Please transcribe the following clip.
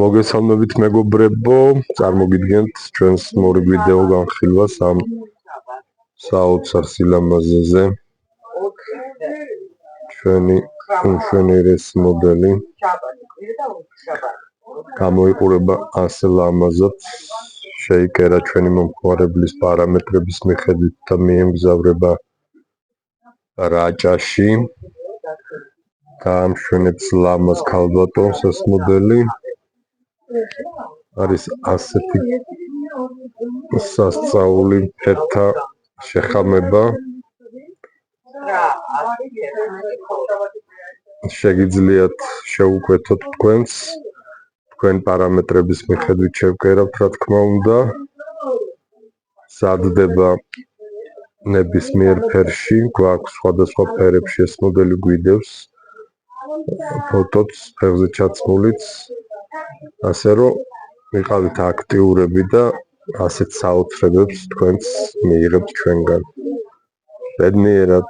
მოგესალმებით მეგობრებო, წარმოგიდგენთ ჩვენს მორი ვიდეო განხილვას ამ საოცარ სილამაზეზე. ჩვენი უმშვენიერესი მოდელი გამოიყურება ასე ლამაზად, შეიკერა ჩვენი მომხმარებლის პარამეტრების მიხედვით და მიემგზავრება რაჭაში. გაამშვენებს ლამაზ ქალბატონს ეს მოდელი. არის ასეთი სასწაული ფერთა შეხამება. შეგიძლიათ შეუკვეთოთ თქვენს თქვენ პარამეტრების მიხედვით შევკერავთ, რა თქმა უნდა. სადდება ნებისმიერ ფერში, გვაქვს სხვადასხვა ფერებში ეს მოდელი გვიდევს. ფოტოც, ფეხზე ჩაცმულიც, ასე რომ ვიყავით აქტიურები და ასეთ საოცრებებს თქვენს მიიღებთ ჩვენგან. ბედნიერად.